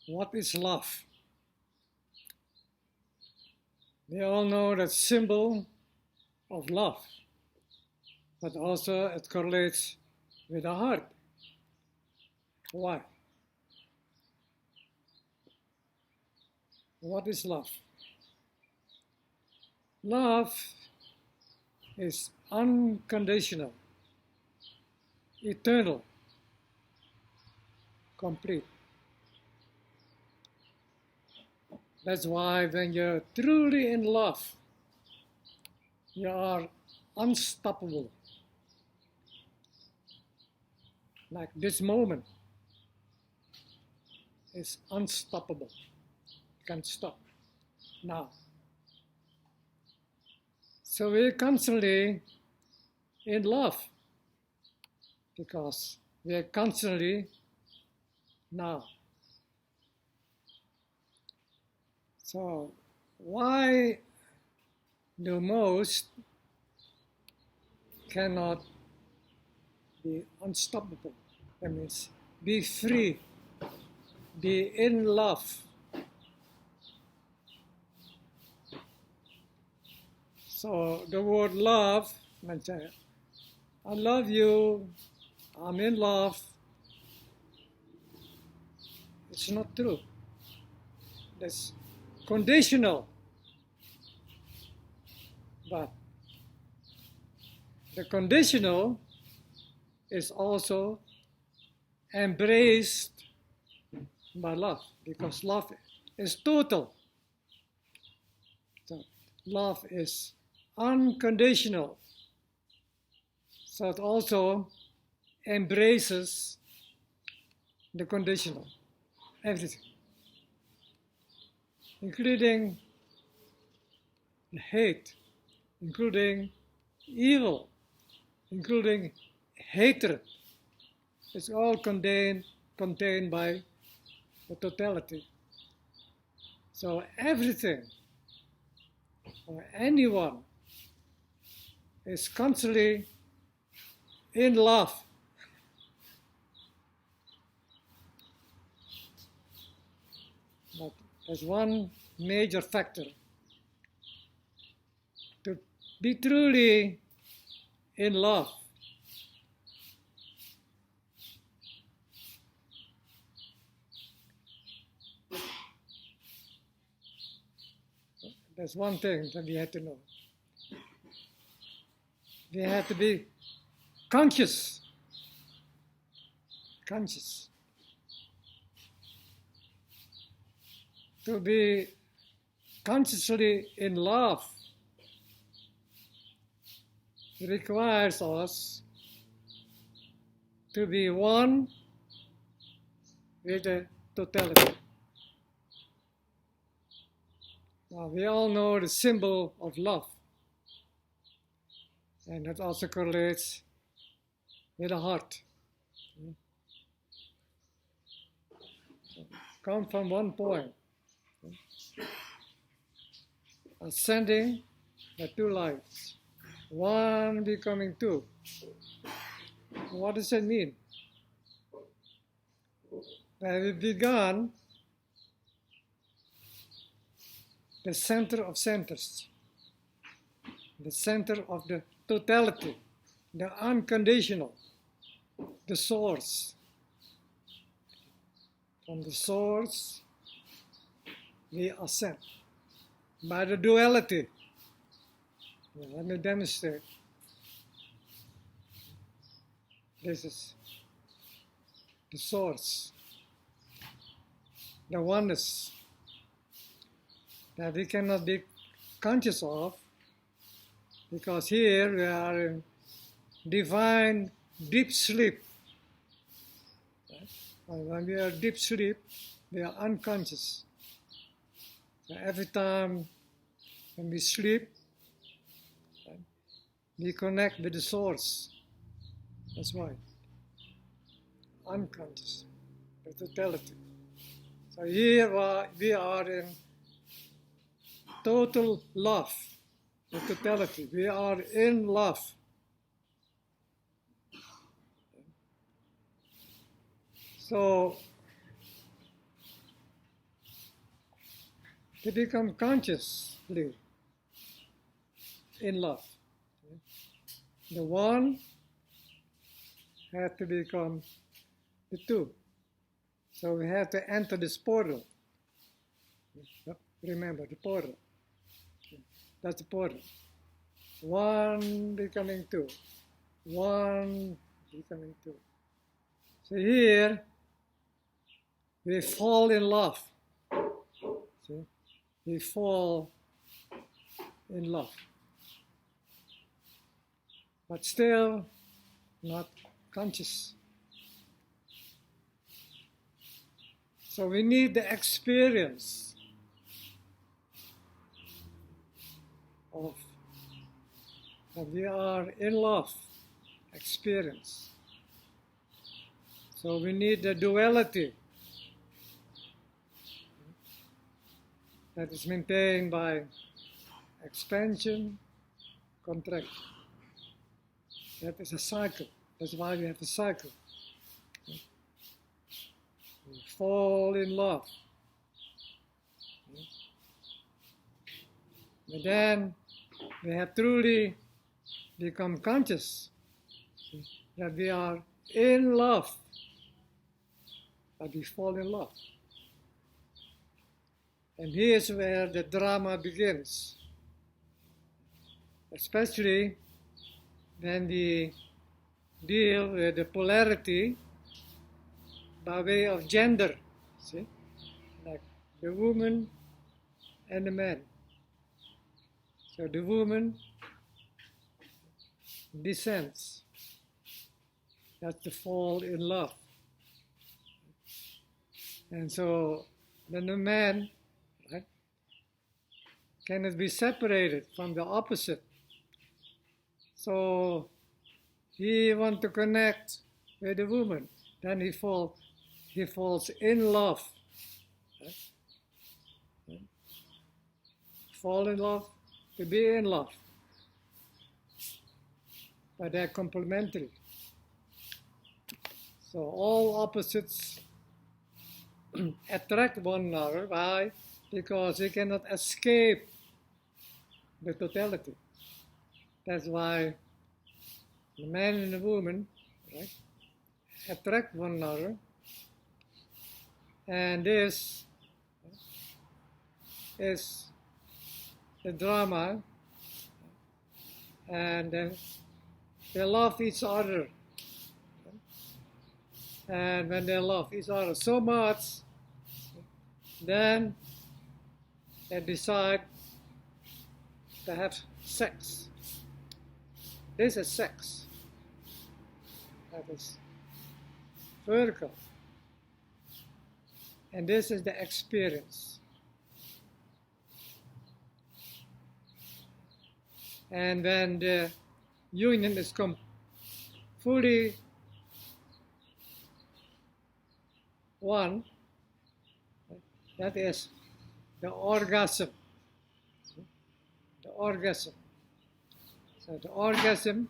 What is love? We all know the symbol of love, but also it correlates with the heart. Why? What is love? Love is unconditional, eternal, complete. That's why when you're truly in love, you are unstoppable. Like this moment is unstoppable. You can't stop now. So we're constantly in love because we're constantly now. So why the most cannot be unstoppable? That means be free, be in love. So the word love means I love you, I'm in love. It's not true. That's conditional. But the conditional is also embraced by love because love is total. So love is unconditional. So it also embraces the conditional, everything, including hate, including evil, including hatred. It's all contained by the totality. So everything or anyone is constantly in love. But there's one major factor. To be truly in love, there's one thing that we have to know. We have to be conscious. Conscious. To be consciously in love requires us to be one with the totality. Now, we all know the symbol of love, and that also correlates with the heart. So, come from one point, ascending the two lights, one becoming two. What does that mean? That we began the center of centers, the center of the totality, the unconditional, the source. From the source, we ascend by the duality. Now, let me demonstrate. This is the source, the oneness that we cannot be conscious of because here we are in divine deep sleep. And when we are deep sleep, we are unconscious. So every time when we sleep, we connect with the source. That's why. Unconscious, the totality. So here we are in total love, the totality. We are in love. So to become consciously in love. The one has to become the two. So we have to enter this portal. Remember the portal. That's the portal. One becoming two. One becoming two. So here we fall in love. See? We fall in love. But still not conscious. So we need the experience of that we are in love experience. So we need the duality that is maintained by expansion, contraction. That is a cycle. That's why we have a cycle. We fall in love. But then we have truly become conscious that we are in love. But we fall in love. And here's where the drama begins. Especially when we deal with the polarity by way of gender, see, like the woman and the man. So the woman descends. That's the fall in love. And so then the man, right, cannot be separated from the opposite. So he wants to connect with the woman. Then he falls in love. Right? Fall in love, to be in love. But they're complementary. So all opposites attract one another. Why? Because they cannot escape the totality. That's why the man and the woman, right, attract one another. And this is the drama. And then they love each other. And when they love each other so much, then they decide to have sex. This is sex. That is vertical. And this is the experience. And when the union is fully one, that is the orgasm. The orgasm. So the orgasm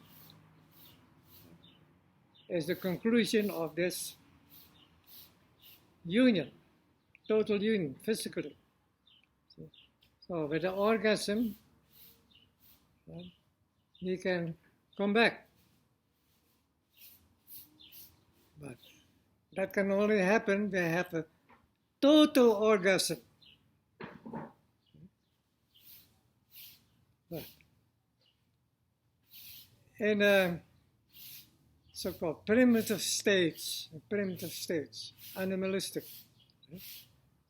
is the conclusion of this union, total union, physically. So with the orgasm, he can come back. But that can only happen when they have a total orgasm. But in a so-called primitive stage, animalistic.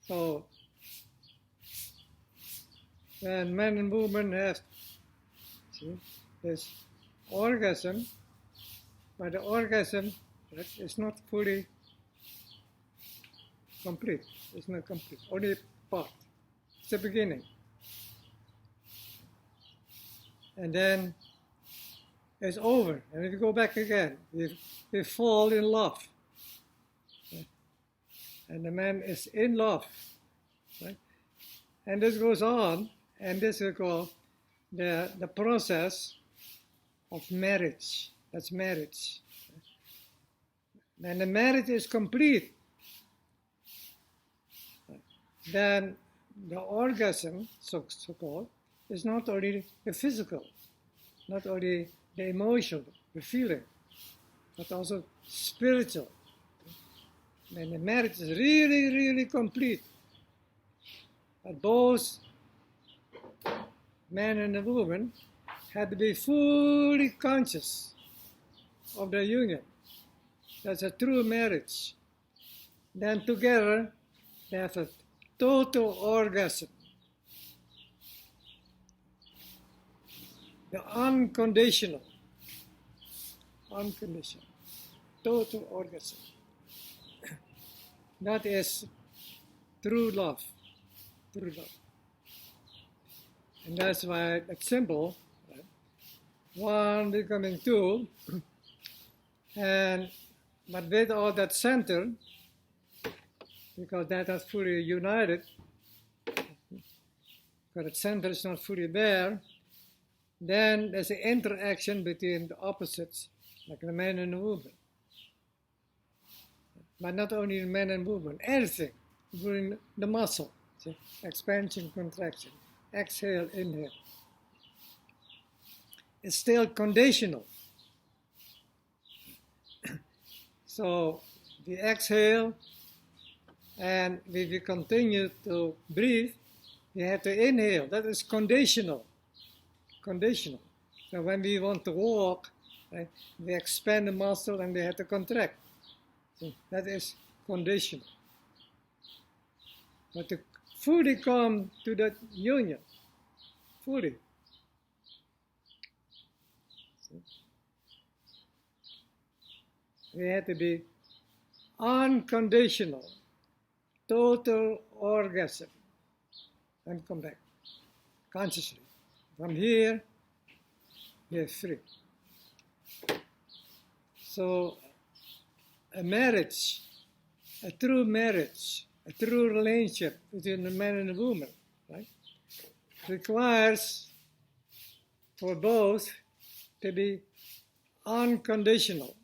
So when man and woman have this orgasm, but the orgasm is not fully complete. It's not complete. Only part. It's the beginning. And then it's over. And we go back again. We fall in love. And the man is in love. Right? And this goes on. And this is called the process of marriage. That's marriage. When the marriage is complete, then the orgasm, so-called, is not only the physical, not only the emotional, the feeling, but also spiritual. And the marriage is really, really complete. But both man and the woman had to be fully conscious of their union. That's a true marriage. Then together they have a total orgasm. The unconditional, total orgasm. That is true love, true love. And that's why it's simple, right? One becoming two, but with all that center, because that is fully united, because the center is not fully there, then there's an interaction between the opposites, like the man and the woman. But not only the man and woman, everything, including the muscle, see? Expansion, contraction, exhale, inhale. It's still conditional. So we exhale, and if we continue to breathe, we have to inhale. That is conditional. Conditional. So when we want to walk, right, we expand the muscle and we have to contract. So that is conditional. But to fully come to that union, fully. So we have to be unconditional, total orgasm, and come back consciously. From here, we are free. So a marriage, a true relationship between a man and a woman, right, requires for both to be unconditional.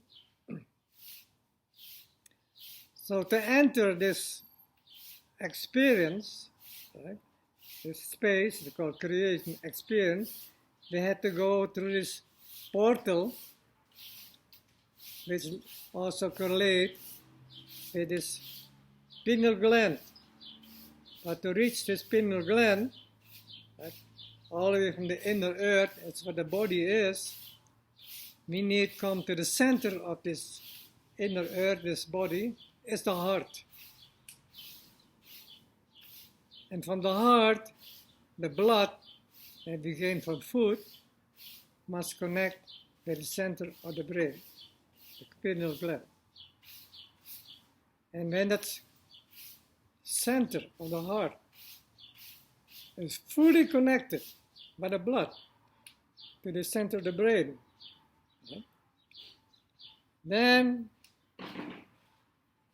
So to enter this experience, right, this space we call creation experience, they had to go through this portal, which also correlate with this pineal gland. But to reach this pineal gland, right, all the way from the inner earth, that's what the body is, we need to come to the center of this inner earth, this body, is the heart. And from the heart, the blood that we gain from food must connect with the center of the brain, the pineal gland. And when that center of the heart is fully connected by the blood to the center of the brain, okay, then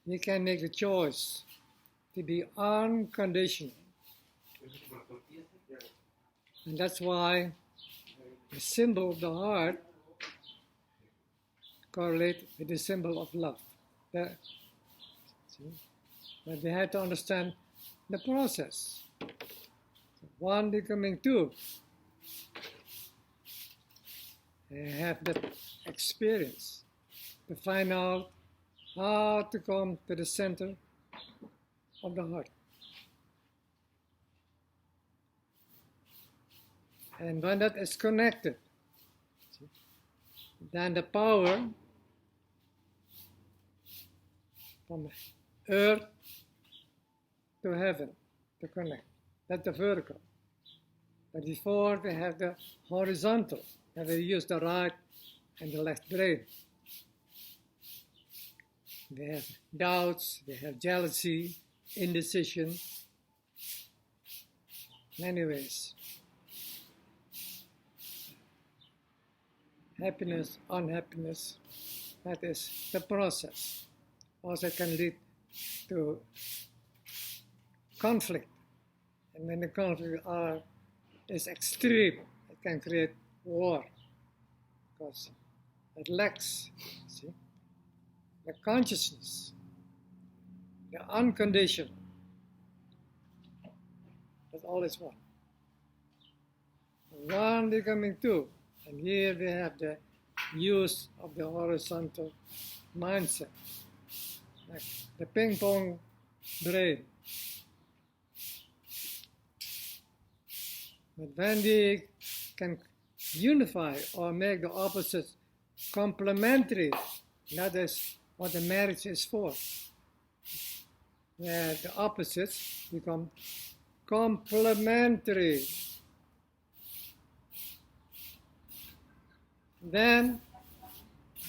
you can make the choice to be unconditional. And that's why the symbol of the heart correlates with the symbol of love. But we have to understand the process. One becoming two. They have that experience to find out how to come to the center of the heart. And when that is connected, then the power from earth to heaven to connect. That's the vertical. But before we have the horizontal, and we use the right and the left brain. We have doubts, we have jealousy, indecision, many ways. Happiness, unhappiness, that is the process. Also can lead to conflict. And when the conflict is extreme, it can create war. Because it lacks, see, the consciousness, the unconditional. That's always one. One becoming two. And here we have the use of the horizontal mindset, like the ping pong brain. But when we can unify or make the opposites complementary, that is what the marriage is for, where the opposites become complementary. Then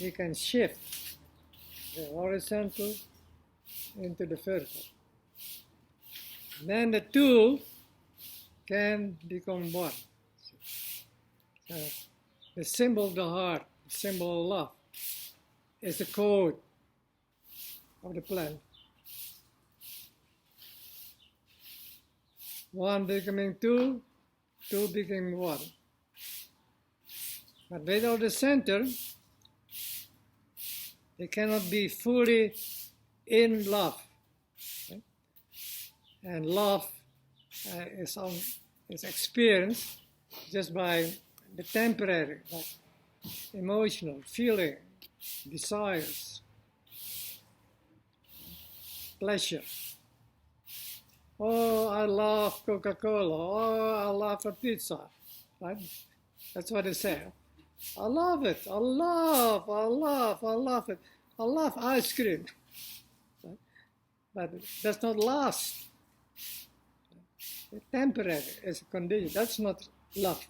we can shift the horizontal into the vertical. Then the two can become one. So the symbol of the heart, the symbol of love, is the code of the plan. One becoming two, two becoming one. But without the center, they cannot be fully in love. Okay? And love is experienced just by the temporary, like emotional, feeling, desires, pleasure. Oh, I love Coca-Cola. Oh, I love a pizza. Right? That's what they say. I love it. I love it. I love ice cream. Right? But that's not last. Temporary is a condition. That's not love.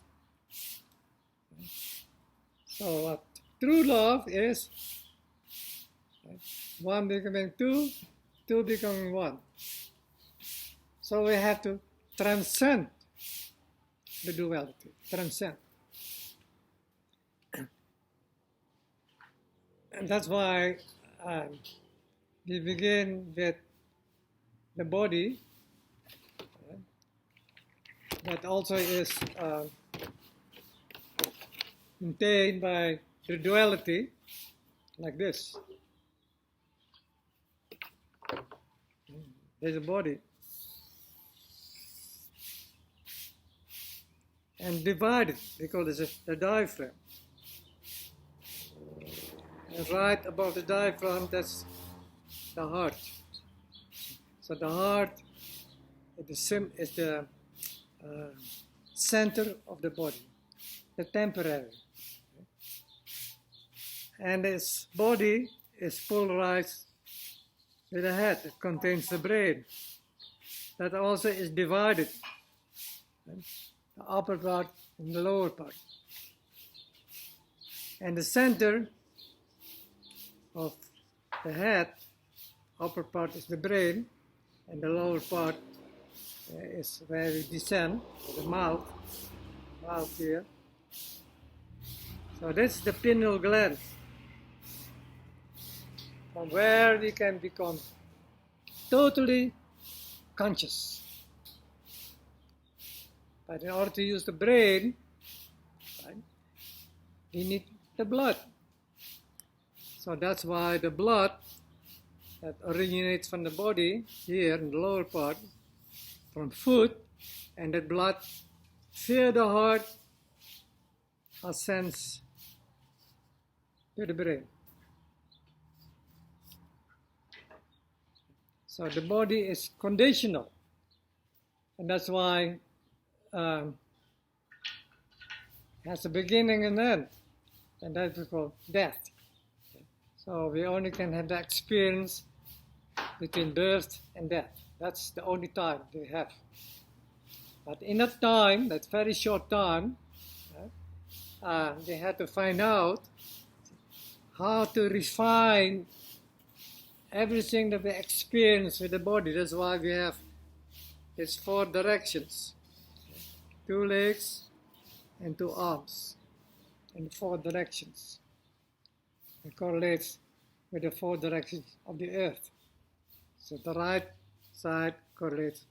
So true love is one becoming two, two becoming one. So we have to transcend the duality, transcend. And that's why we begin with the body, that also is contained by the duality, like this. There's a body. And divided, because it's the diaphragm. And right above the diaphragm, that's the heart. So the heart is the center of the body, the temporary. And this body is polarized with the head. It contains the brain. That also is divided. The upper part and the lower part. And the center of the head, upper part is the brain, and the lower part is where we descend, the mouth here. So that's the pineal gland, from where we can become totally conscious. But in order to use the brain, right, we need the blood. So that's why the blood that originates from the body, here in the lower part, from foot, and that blood fills the heart, ascends to the brain. So the body is conditional, and that's why it has a beginning and end, and that we call death. So we only can have the experience between birth and death. That's the only time we have. But in that time, that very short time, they had to find out how to refine everything that we experience with the body. That's why we have these 4 directions. 2 legs and 2 arms in 4 directions. It correlates with the 4 directions of the earth. So the right side correlates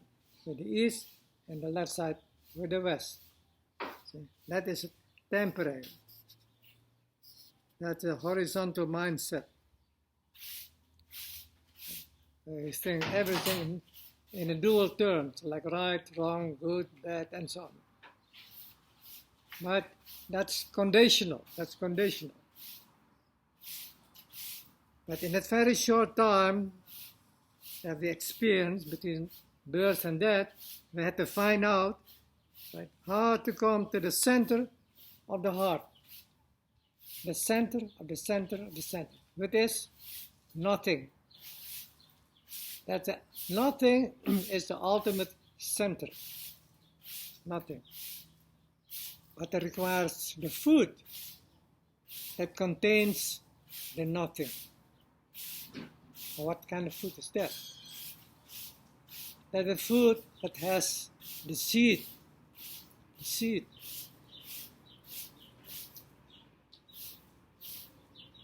with the east and the left side with the west. So that is temporary. That's a horizontal mindset. You think everything in a dual terms, like right, wrong, good, bad, and so on. But that's conditional. That's conditional. But in that very short time that we experienced between birth and death, we had to find out, right, how to come to the center of the heart. The center of the center of the center, which is nothing. Nothing is the ultimate center. Nothing. But it requires the food that contains the nothing. What kind of food is that? That's the food that has the seed. The seed.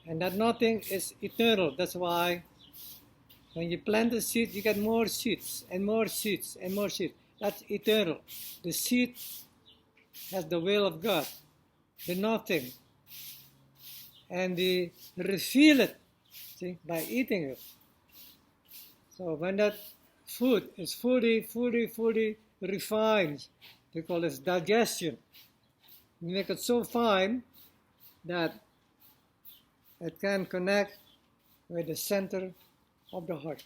And that nothing is eternal. That's why when you plant a seed, you get more seeds and more seeds and more seeds. That's eternal. The seed has the will of God, the nothing. And we reveal it, see, by eating it. So when that food is fully refined, we call it digestion. We make it so fine that it can connect with the center of the heart,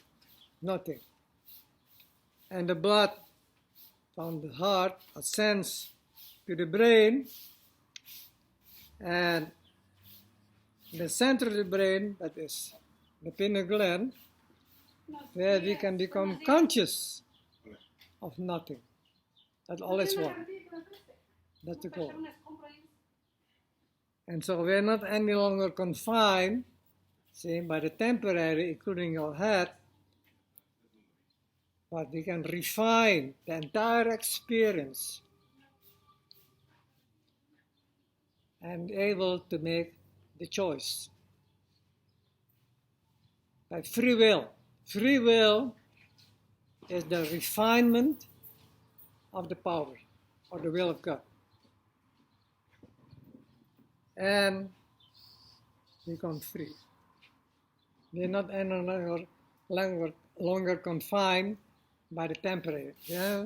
nothing. And the blood from the heart ascends to the brain, and the center of the brain, that is the pineal gland, where we can become conscious of nothing. That's all is one. That's the goal. And so we're not any longer confined, see, by the temporary, including your head, but we can refine the entire experience and able to make the choice by free will. Free will is the refinement of the power or the will of God. And we become free. We're not any longer confined by the temporary. Yeah?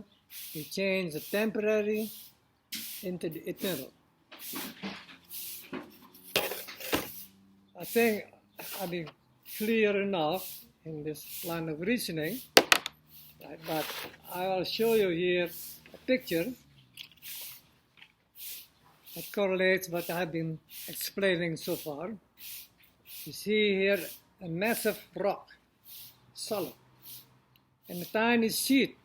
We change the temporary into the eternal. I think I've been clear enough in this line of reasoning, right? But I will show you here a picture that correlates what I've been explaining so far. You see here a massive rock, solid, and a tiny seed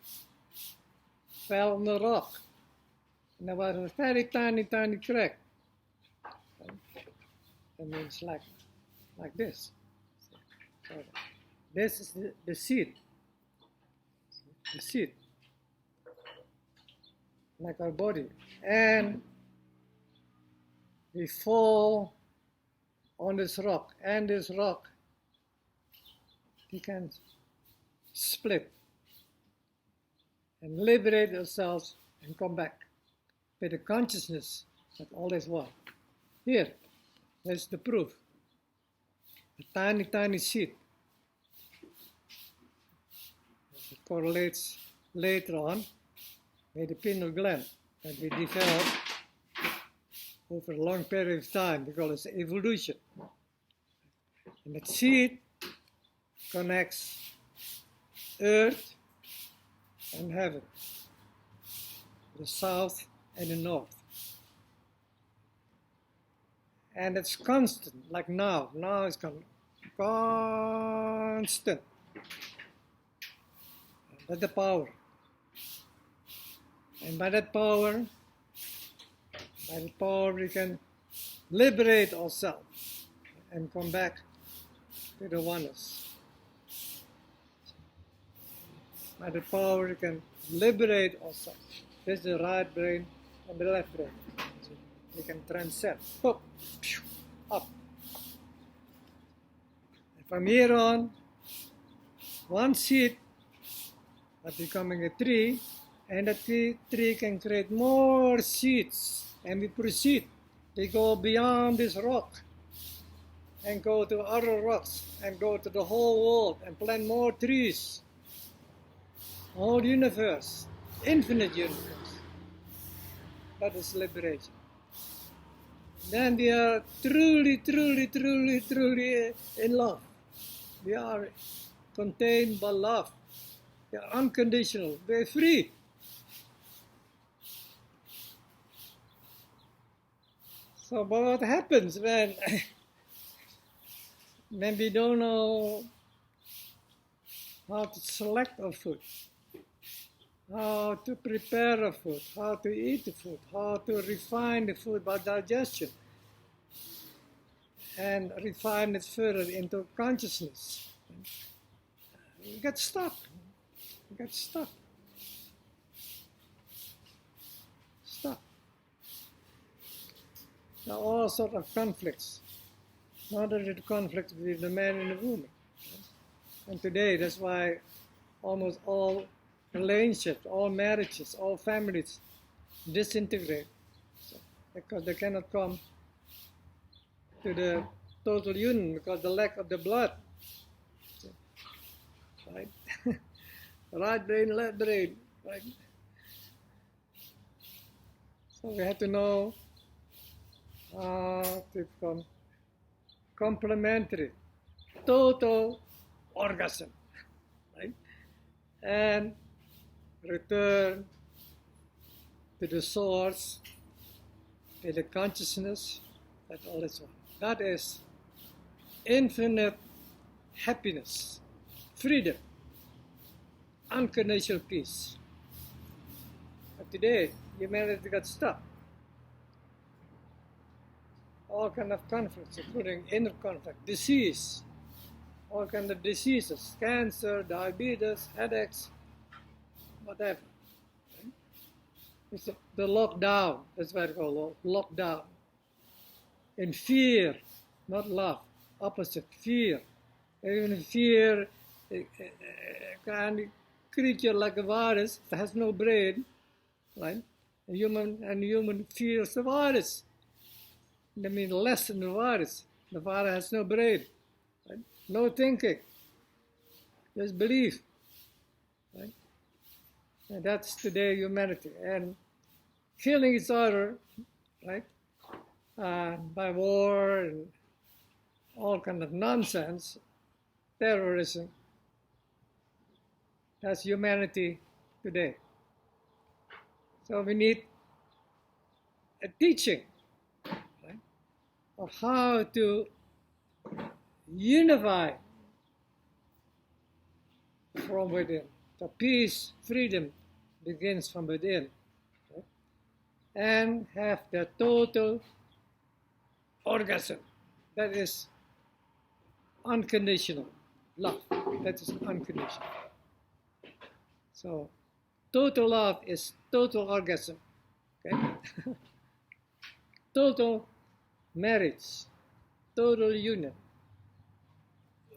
fell on the rock, and there was a very tiny crack. That means like this. So this is the seed. The seed, like our body, and we fall on this rock, and this rock we can split and liberate ourselves and come back with the consciousness that all is one. Here, there's the proof. A tiny seed. It correlates later on with the pineal gland that we develop over a long period of time because it's evolution. And that seed connects earth and heaven, the south and the north. And it's constant, like now. Now it's constant. That's the power. And by that power we can liberate ourselves and come back to the oneness. By the power we can liberate ourselves. This is the right brain and the left brain. So we can transcend. Up. Up. And from here on, one seed is becoming a tree, and that tree can create more seeds. And we proceed. We go beyond this rock and go to other rocks and go to the whole world and plant more trees. whole universe, infinite universe. That is liberation. Then we are truly, truly, truly, truly in love. We are contained by love. We are unconditional. We are free. So, but what happens when we don't know how to select our food, how to prepare a food, how to eat the food, how to refine the food by digestion, and refine it further into consciousness. You get stuck. You get stuck. Stuck. There are all sorts of conflicts. Not only the conflict between the man and the woman. And today, that's why almost all relationships, all marriages, all families disintegrate. Because they cannot come to the total union because of the lack of the blood. Right? Right brain, left brain. Right? So we have to know how to become complementary, total orgasm, right? And return to the source, to the consciousness, that all is one. That is infinite happiness, freedom, unconditional peace. But today, humanity got stuck. All kinds of conflicts, including inner conflict, disease, all kinds of diseases, cancer, diabetes, headaches, whatever. It's the lockdown, that's what it's called, lockdown. In fear, not love, opposite, fear. Even fear, a kind of creature like a virus that has no brain, right? A human fears the virus. That means less than the virus. The virus has no brain, right? No thinking, just belief, right? And that's today humanity. And killing each other, right? By war and all kind of nonsense, terrorism. That's humanity today. So we need a teaching, right, of how to unify from within. So peace, freedom begins from within, right? And have the total orgasm. That is unconditional love. That is unconditional. So total love is total orgasm. Okay? Total marriage, total union,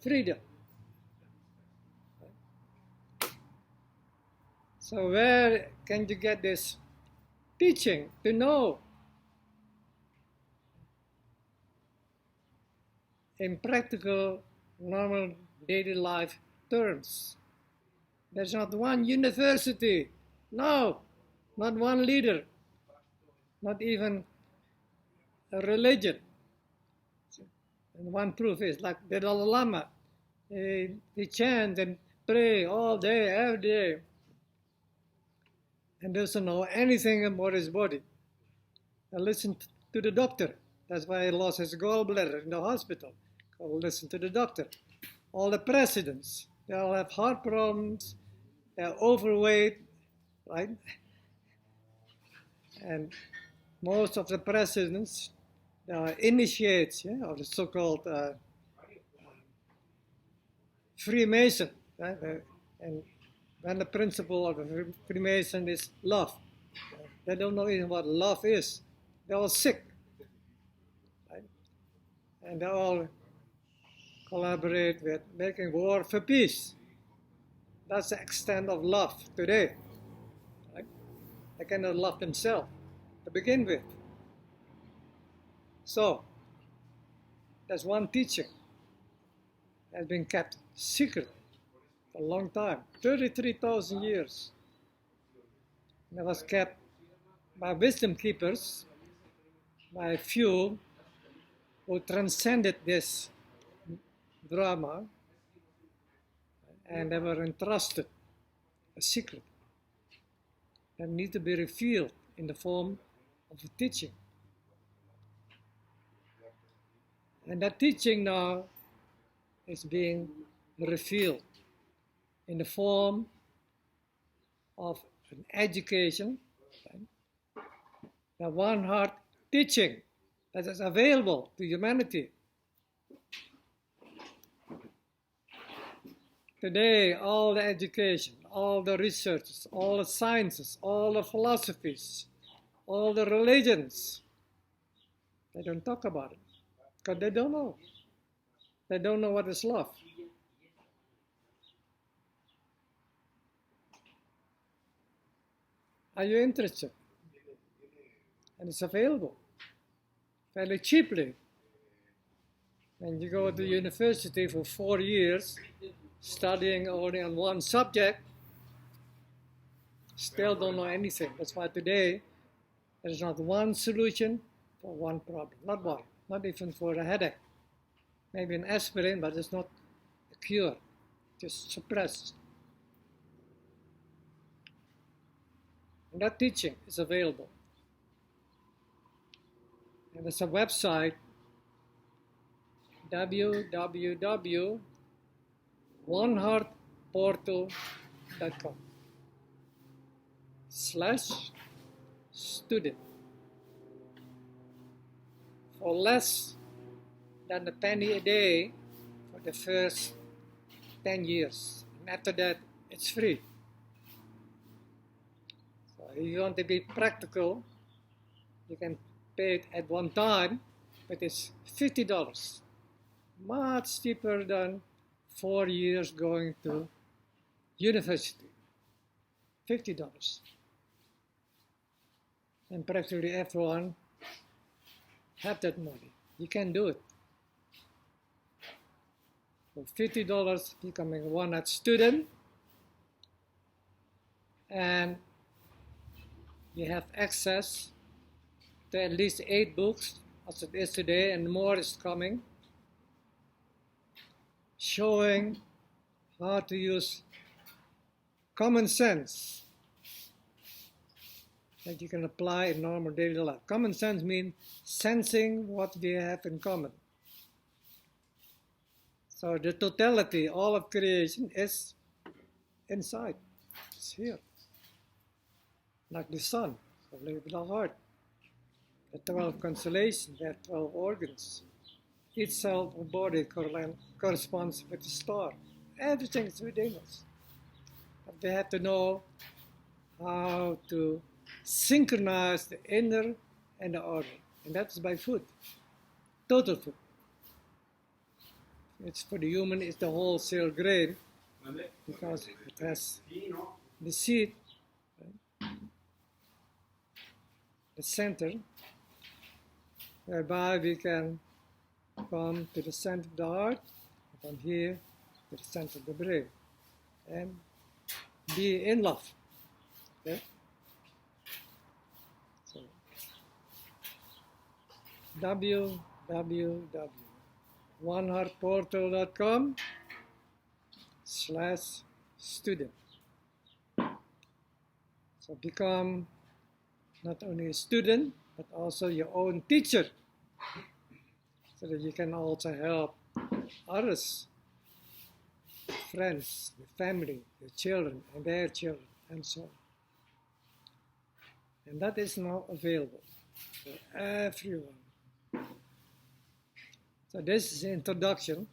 freedom. So where can you get this teaching to know in practical, normal daily life terms? There's not one university, no, not one leader, not even a religion. And one proof is like the Dalai Lama. They chant and pray all day, every day, and doesn't know anything about his body. And listen to the doctor. That's why he lost his gallbladder in the hospital. Listen to the doctor. All the presidents, they all have heart problems, they're overweight, right? And most of the presidents are initiates, of the so-called Freemason, right? And the principle of the Freemason is love. They don't know even what love is. They're all sick, right? And they all collaborate with making war for peace. That's the extent of love today, right? They cannot love themselves to begin with. So, that's one teaching that has been kept secret for a long time, 33,000 years. And it was kept by wisdom keepers, by a few who transcended this drama, and they were entrusted a secret that needs to be revealed in the form of a teaching. And that teaching now is being revealed in the form of an education, the one heart teaching that is available to humanity. Today, all the education, all the researches, all the sciences, all the philosophies, all the religions, they don't talk about it because they don't know. They don't know what is love. Are you interested? And it's available fairly cheaply. And you go to university for 4 years, studying only on one subject, still don't know anything. That's why today there's not one solution for one problem. Not one. Not even for a headache. Maybe an aspirin, but it's not a cure. Just suppressed. And that teaching is available. And there's a website, www.oneheartportal.com/student. For less than a penny a day for the first 10 years. And after that, it's free. So if you want to be practical, you can pay it at one time, but it's $50. Much cheaper than 4 years going to university. $50. And practically everyone have that money. You can do it. For $50, becoming a one-heart student, and you have access to at least 8 books, as it is today, and more is coming, showing how to use common sense that you can apply in normal daily life. Common sense means sensing what we have in common. So the totality, all of creation is inside. It's here. Like the sun, so live with the heart. The 12 constellations, they have 12 organs. Each cell of body corresponds with a star. Everything is within us. But we have to know how to synchronize the inner and the outer. And that's by food. Total food. It's for the human, it's the wholesale grain because it has the seed, the center, whereby we can come to the center of the heart, from here to the center of the brain, and be in love. Okay? So, www.oneheartportal.com/student. So become not only a student, but also your own teacher, so that you can also help others, friends, your family, your children, and their children, and so on. And that is now available for everyone. So this is the introduction.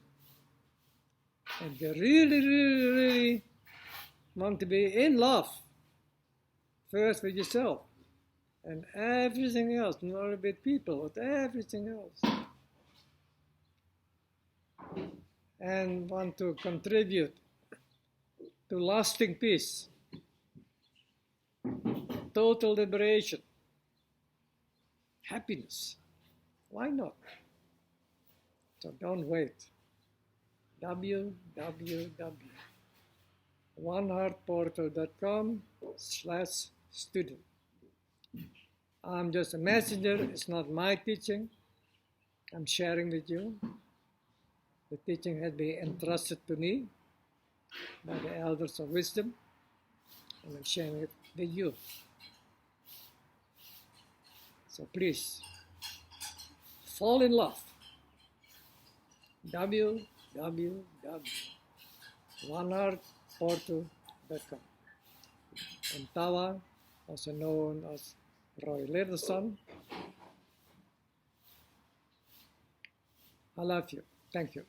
And you really want to be in love, first with yourself, and everything else, not only with people, but everything else. And want to contribute to lasting peace, total liberation, happiness. Why not? So don't wait. www oneheartportal.com/student. I'm just a messenger. It's not my teaching. I'm sharing with you. The teaching has been entrusted to me by the elders of wisdom, and I'm sharing it with you. So please, fall in love. www.oneheartportal.com. And Tawa, also known as Roy Littleson, I love you. Thank you.